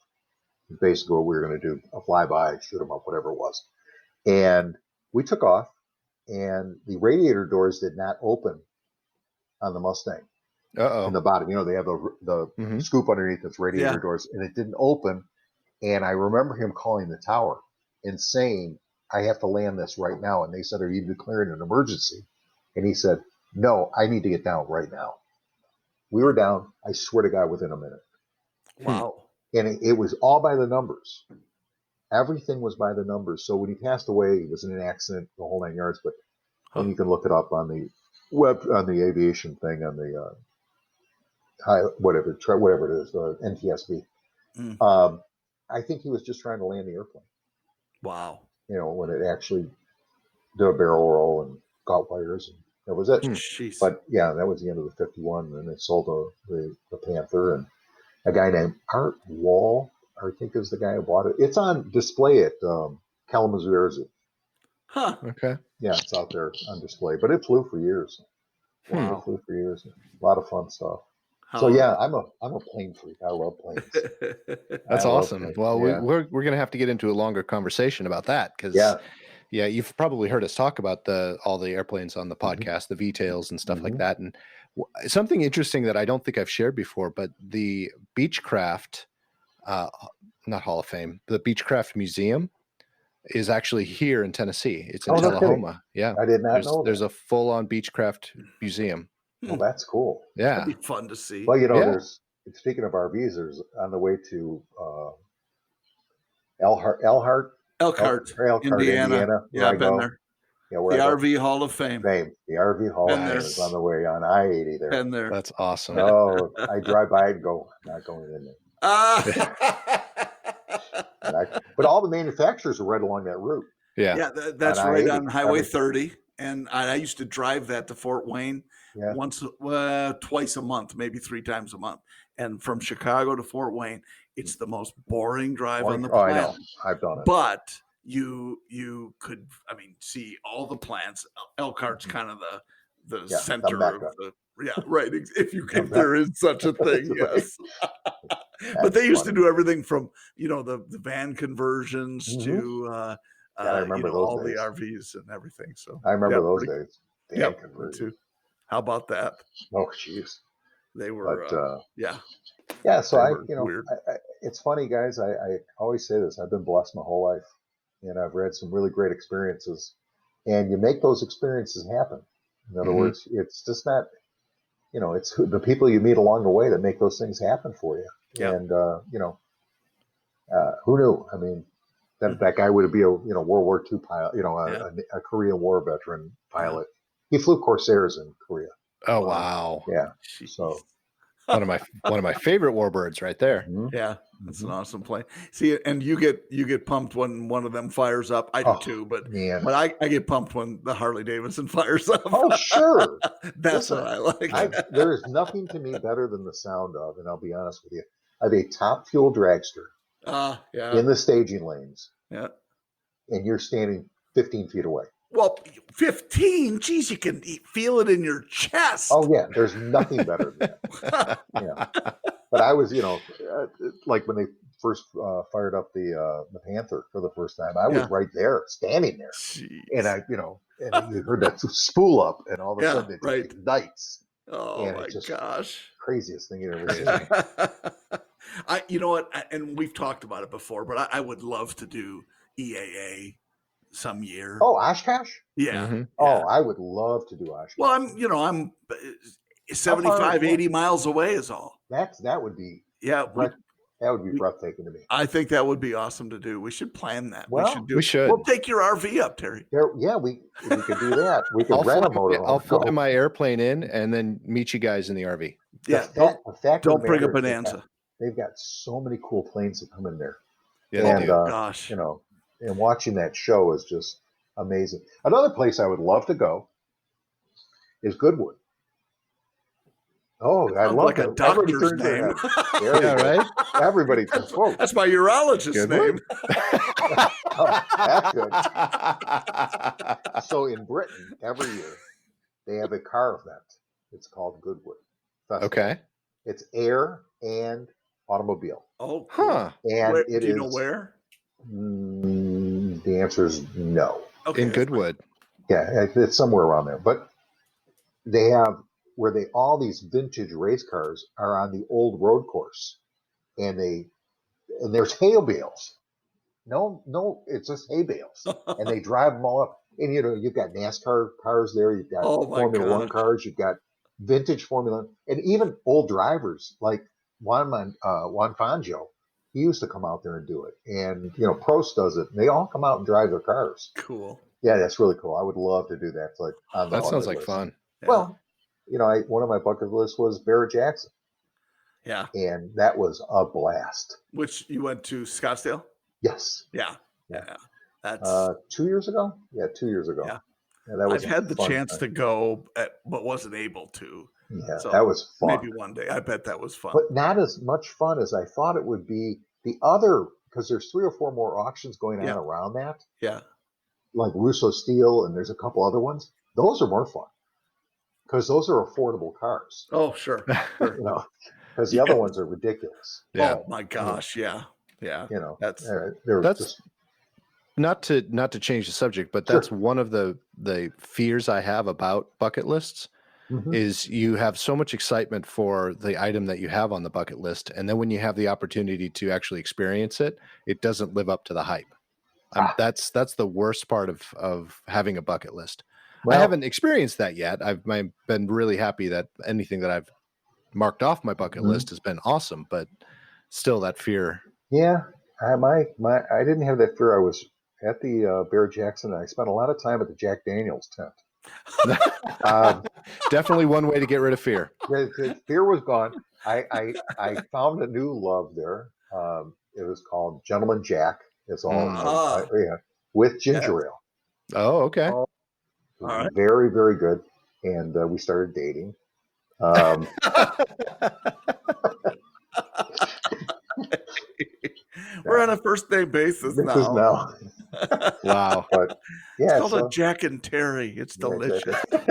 Basically, what we were going to do, a flyby, shoot 'em up, whatever it was. And we took off, and the radiator doors did not open on the Mustang. In the bottom, they have the scoop underneath that's radiator doors, and it didn't open. And I remember him calling the tower and saying, "I have to land this right now." And they said, "Are you declaring an emergency?" And he said, "No, I need to get down right now." We were down, I swear to God, within a minute. Wow. And it was all by the numbers. Everything was by the numbers. So when he passed away, he was in an accident, the whole 9 yards. But and you can look it up on the web, on the aviation thing, on the whatever it is, NTSB. I think he was just trying to land the airplane. Wow. When it actually did a barrel roll and got wires, and that was it. Jeez. But yeah, that was the end of the 51. And then they sold the Panther, and a guy named Art Wall, I think is the guy who bought it. It's on display at Kalamazoo Air Zoo. Huh. Okay. Yeah, it's out there on display, but it flew for years. Wow. It flew for years. A lot of fun stuff. So yeah, I'm a plane freak. I love planes. That's awesome. Well, we're going to have to get into a longer conversation about that because you've probably heard us talk about all the airplanes on the podcast, the V-tails and stuff like that. And something interesting that I don't think I've shared before, but the Beechcraft, not Hall of Fame, the Beechcraft Museum is actually here in Tennessee. It's in Oh, no kidding. Tullahoma. Yeah. I did not know There's that. a full-on Beechcraft museum. Well, that's cool. Yeah. That'd be fun to see. Well, Yeah. there's, speaking of RVs, there's on the way to Elkhart, Indiana. Yeah, I've been there. Yeah, The RV Hall of Fame. The RV Hall of Been Fame there. is on the way on I-80 there. Been there. That's awesome. Oh, I drive by and go, I'm not going in there. But all the manufacturers are right along that route. Yeah. Yeah, that's On right I-80, on Highway everything. 30. And I used to drive that to Fort Wayne Yeah. twice a month, maybe 3 times a month. And from Chicago to Fort Wayne, it's the most boring drive on the planet. I know. I've done it. But you could, see all the plants. Elkhart's kind of the center of the. Yeah, right. If there is such a thing, yes. But they used to do everything from the van conversions to I remember those all days. the RVs and everything. So I remember those days. Yeah, too. How about that? Oh, jeez. They were. But, yeah. So weird. it's funny, guys. I always say this. I've been blessed my whole life, and I've had some really great experiences. And you make those experiences happen. In other words, it's just not. It's the people you meet along the way that make those things happen for you. Yeah. And who knew? I mean, that guy would be a World War II pilot. A Korean War veteran pilot. He flew Corsairs in Korea. Oh wow! Yeah. Jeez. So one of my favorite warbirds right there. Yeah, that's an awesome plane. See, and you get pumped when one of them fires up. I do too, but I get pumped when the Harley-Davidson fires up. Oh, sure. That's what I like. There is nothing to me better than the sound of, and I'll be honest with you, of a top fuel dragster in the staging lanes. Yeah. And you're standing 15 feet away. Well, 15, geez, you can feel it in your chest. Oh, yeah. There's nothing better than that. But I was, like when they first fired up the Panther for the first time, I was right there, standing there. Jeez. And and you heard that spool up, and all of a sudden it just ignites. Oh, and my gosh. Craziest thing you ever seen. You know what? And we've talked about it before, but I would love to do EAA some year. Oh, Oshkosh? Yeah. Mm-hmm. Oh, I would love to do Oshkosh. Well, I'm 75, 80 miles away is all. That would be that would be breathtaking to me. I think that would be awesome to do. We should plan that. Well, we should. We'll take your RV up, Terry. Yeah, we could do that. We could rent a motorhome. I'll fly my airplane in and then meet you guys in the RV. Yeah. Don't bring a Bonanza. They've got so many cool planes that come in there. Yeah, and, they do. Gosh. And watching that show is just amazing. Another place I would love to go is Goodwood. Oh, I love a doctor's name. Yeah, right? Everybody can quote. That's my urologist's name. That's good. So in Britain, every year, they have a car event. It's called Goodwood Festival. Okay. It's air and automobile. Oh, cool. Huh. And do you know where? The answer is no. Okay, in Goodwood. Yeah, it's somewhere around there. But they have all these vintage race cars are on the old road course, and there's hay bales. No, it's just hay bales, and they drive them all up. And you've got NASCAR cars there, you've got Formula One cars, you've got vintage Formula, and even old drivers like Juan Fangio. He used to come out there and do it, and Prost does it. And they all come out and drive their cars. Cool. Yeah, that's really cool. I would love to do that. That sounds like fun. Yeah. Well, one of my bucket lists was Barrett-Jackson. Yeah. And that was a blast. Which you went to Scottsdale? Yes. Yeah. That's 2 years ago. Yeah, 2 years ago. Yeah. I've had the chance to go, but wasn't able to. Yeah, so that was fun. Maybe one day. I bet that was fun. But not as much fun as I thought it would be. Because there's 3 or 4 more auctions going on around that. Yeah. Like Russo Steel, and there's a couple other ones. Those are more fun. Because those are affordable cars. Oh, sure. Because the other ones are ridiculous. Yeah. Oh my gosh. Yeah. That's just not to change the subject, but that's one of the fears I have about bucket lists. Mm-hmm. Is you have so much excitement for the item that you have on the bucket list, and then when you have the opportunity to actually experience it, it doesn't live up to the hype. That's the worst part of having a bucket list. Well, I haven't experienced that yet. I've been really happy that anything that I've marked off my bucket list has been awesome, but still that fear. Yeah, I didn't have that fear. I was at the Bear Jackson, and I spent a lot of time at the Jack Daniels tent. Definitely one way to get rid of fear. The fear was gone. I found a new love there. It was called Gentleman Jack. It's all with ginger ale. Oh, okay. All right. Very, very good. And we started dating. We're on a first name basis now. Wow. But yeah, it's called a Jack and Terry. It's delicious. But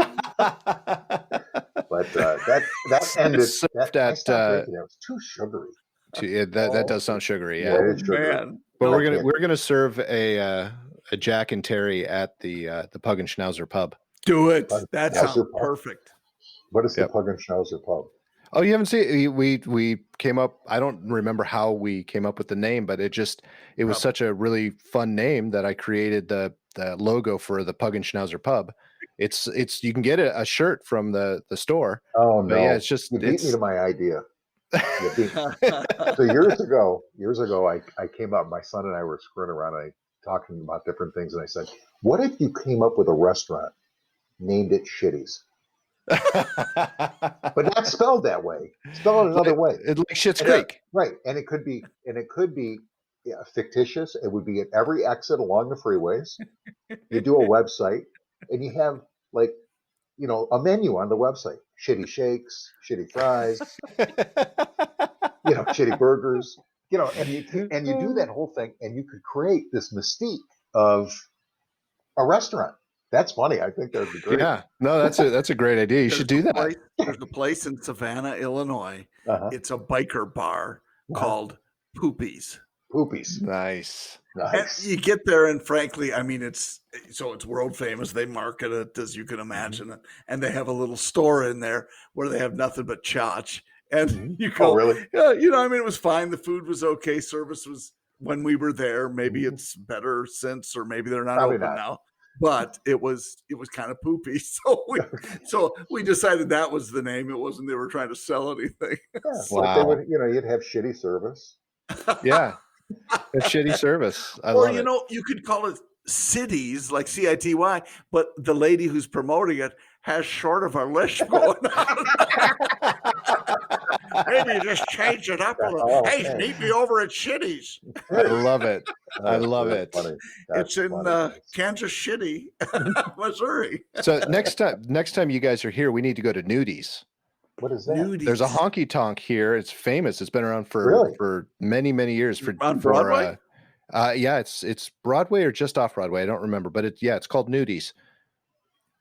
that ended. I stopped drinking. It was too sugary. That does sound sugary. Yeah, it is sugary. Man. But we're gonna serve a Jack and Terry at the Pug and Schnauzer pub. Do it. That sounds perfect. What is the Pug and Schnauzer pub? Oh, you haven't seen it? We came up. I don't remember how we came up with the name, but it was such a really fun name that I created the logo for the Pug and Schnauzer pub. It's you can get a shirt from the store. Oh no! Yeah, it's just you beat me to my idea. So years ago, I came up. My son and I were screwing around, talking about different things, and I said, "What if you came up with a restaurant, named it Shitty's?" But not spelled that way. Spelled another way. It's like Schitt's Creek, right? And it could be fictitious. It would be at every exit along the freeways. You do a website, and you have a menu on the website: shitty shakes, shitty fries, shitty burgers. And you do that whole thing, and you could create this mystique of a restaurant. That's funny. I think that would be great. Yeah, no, that's a great idea. You should do that. There's a place in Savannah, Illinois. It's a biker bar called Poopies. Poopies. Nice. And you get there, and frankly, I mean, it's world famous. They market it, as you can imagine, and they have a little store in there where they have nothing but chotch. And you go, really? Yeah, I mean, it was fine. The food was okay. Service was, when we were there. Maybe it's better since, or maybe they're not open now. But it was kind of poopy. So we decided that was the name. It wasn't they were trying to sell anything. Yeah, wow. You'd have shitty service. Yeah. A shitty service. Or you could call it Cities, like City, but the lady who's promoting it has short of a lisp going on. Maybe you just change it up a little. Hey, meet me over at Shitty's. I love it. I love it. It's in Kansas City, Missouri. So next time you guys are here, we need to go to Nudies. What is that? Nudies. There's a honky tonk here. It's famous. It's been around for many, many years. On Broadway? Yeah, it's Broadway or just off Broadway. I don't remember, but it's called Nudies.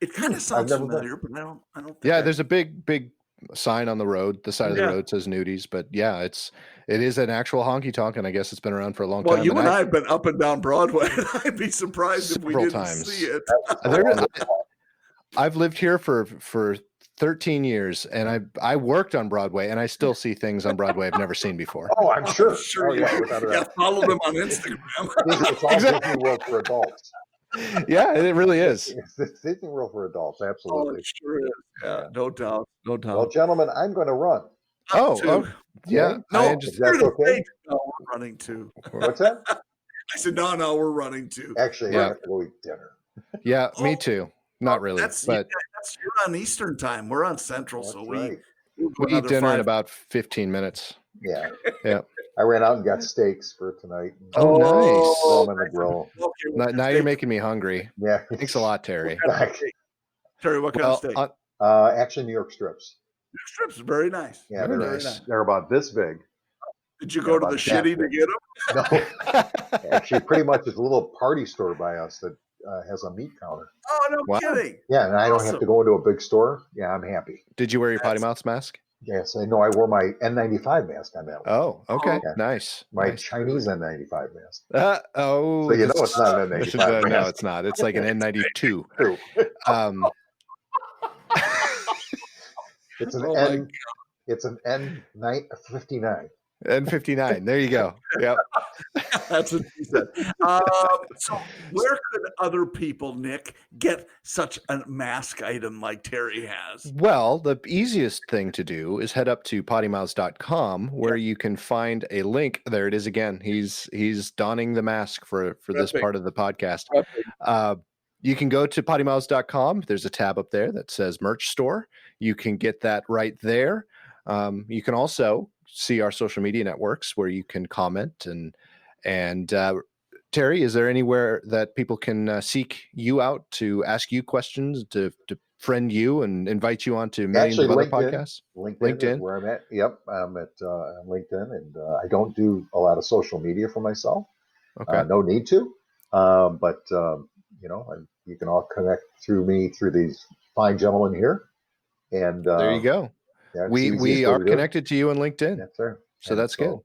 It kind of sounds familiar, but I don't think there's a big sign on the road. The side of the road says Nudies, but yeah, it is an actual honky tonk, and I guess it's been around for a long time. Well, you and I have been up and down Broadway. I'd be surprised if we didn't see it. I've lived here for 13 years, and I worked on Broadway, and I still see things on Broadway I've never seen before. Oh, I'm sure. Follow them on Instagram. It's all Disney World for adults. Yeah, it really is. It's Disney World for adults, absolutely. Oh, it sure is. Yeah, no doubt. Well, gentlemen, I'm going to run. Yeah. No, okay? No, we're running too. What's that? I said, no, we're running too. Actually, I have to go eat dinner. Yeah, me too. Not really, you're on Eastern time. We're on Central, so we eat dinner in about 15 minutes. Yeah. Yeah. I ran out and got steaks for tonight. Oh, nice. Throw them in the grill. Okay, now you're making me hungry. Yeah. Thanks a lot, Terry. Terry, what kind of steak? Actually, New York strips. New York strips, very nice. Yeah, very nice. They're about this big. Did you go to the Shitty to get them? No. Actually, pretty much it's a little party store by us that has a meat counter. Oh, no kidding. Yeah, and I don't have to go into a big store. Yeah, I'm happy. Did you wear your PoddiMouths mask? Yes, I know. I wore my N95 mask on that one. Oh, okay. Yeah. Nice. My Chinese N95 mask. So you know it's not an N95 mask. No, it's not. It's like an N92. It's an N59. And 59. There you go. Yep. That's what she said. So where could other people, Nick, get such a mask item like Terry has? Well, the easiest thing to do is head up to PoddiMouths.com where you can find a link. There it is again. He's donning the mask for this part of the podcast. You can go to PoddiMouths.com. There's a tab up there that says merch store. You can get that right there. You can also see our social media networks where you can comment and Terry, is there anywhere that people can seek you out to ask you questions, to friend you and invite you on to millions of other podcasts? LinkedIn is where I'm at. Yep, I'm at LinkedIn, and I don't do a lot of social media for myself. Okay. No need to, but you can all connect through me through these fine gentlemen here. And there you go. We are connected to you on LinkedIn. Yes, sir. So that's good.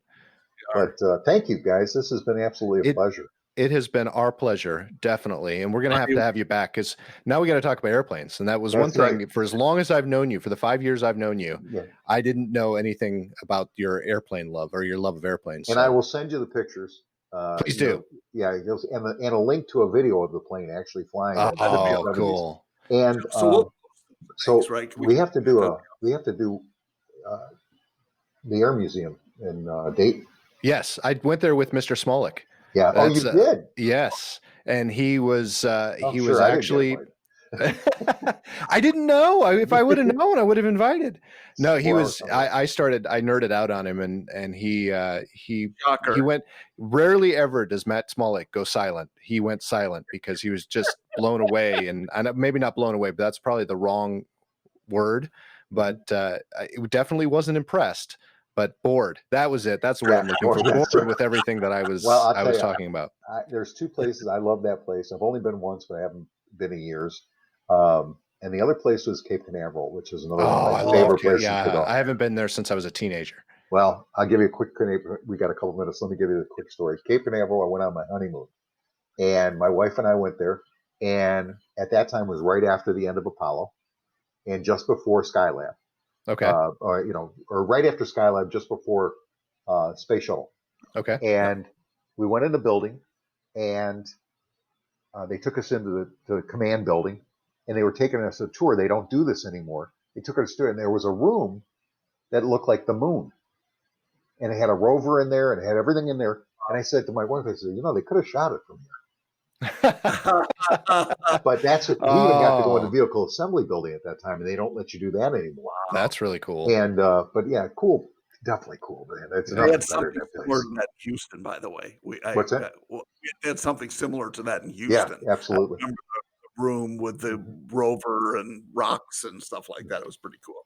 But thank you, guys. This has been absolutely a pleasure. It has been our pleasure, definitely. And we're going to have you back because now we got to talk about airplanes. And that was one thing for as long as I've known you, for the 5 years I've known you, I didn't know anything about your airplane love or your love of airplanes. And I will send you the pictures. Please do. And a link to a video of the plane actually flying. Oh, cool. And we have to do the Air Museum in Dayton. Yes, I went there with Mr. Smolik. Yeah. Oh, you did? Yes. And he was actually I didn't know. If I would have known, I would have invited. No, he was I nerded out on him and he went. Rarely ever does Matt Smolik go silent. He went silent because he was just blown away, and maybe not blown away, but that's probably the wrong word. But it definitely wasn't impressed. But bored. That was it. That's what I'm looking for. Bored with everything that I was talking about. There's two places. I love that place. I've only been once, but I haven't been in years. And the other place was Cape Canaveral, which is another one of my favorite places to go. I haven't been there since I was a teenager. Well, I'll give you a quick. We got a couple minutes. Let me give you the quick story. Cape Canaveral, I went on my honeymoon, and my wife and I went there. And at that time was right after the end of Apollo, and just before Skylab. Okay. Or right after Skylab, just before Space Shuttle. Okay. And we went in the building, and they took us into the command building, and they were taking us a tour. They don't do this anymore. They took us to, and there was a room that looked like the moon, and it had a rover in there, and it had everything in there. And I said to my wife, I said, they could have shot it from here. But that's what we even got to go in the vehicle assembly building at that time, and they don't let you do that anymore. That's really cool. And but yeah, cool, definitely cool, man. They had something similar to that in Houston, by the way. What's that? They had something similar to that in Houston. Yeah, absolutely. I remember the room with the rover and rocks and stuff like that. It was pretty cool.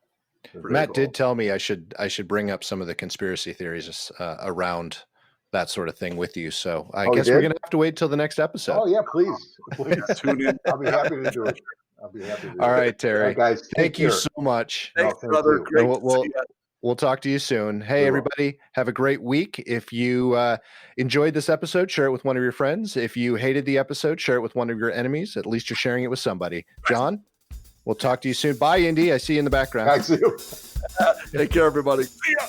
Matt did tell me I should bring up some of the conspiracy theories around that sort of thing with you. So I guess we're going to have to wait till the next episode. Oh yeah, please tune in. I'll be happy to do it. All right, Terry. Guys, thank you so much. Thanks, brother. Great We'll talk to you soon. Hey, everybody, have a great week. If you enjoyed this episode, share it with one of your friends. If you hated the episode, share it with one of your enemies. At least you're sharing it with somebody. John, we'll talk to you soon. Bye, Indy. I see you in the background. I see you. Take care, everybody. See ya.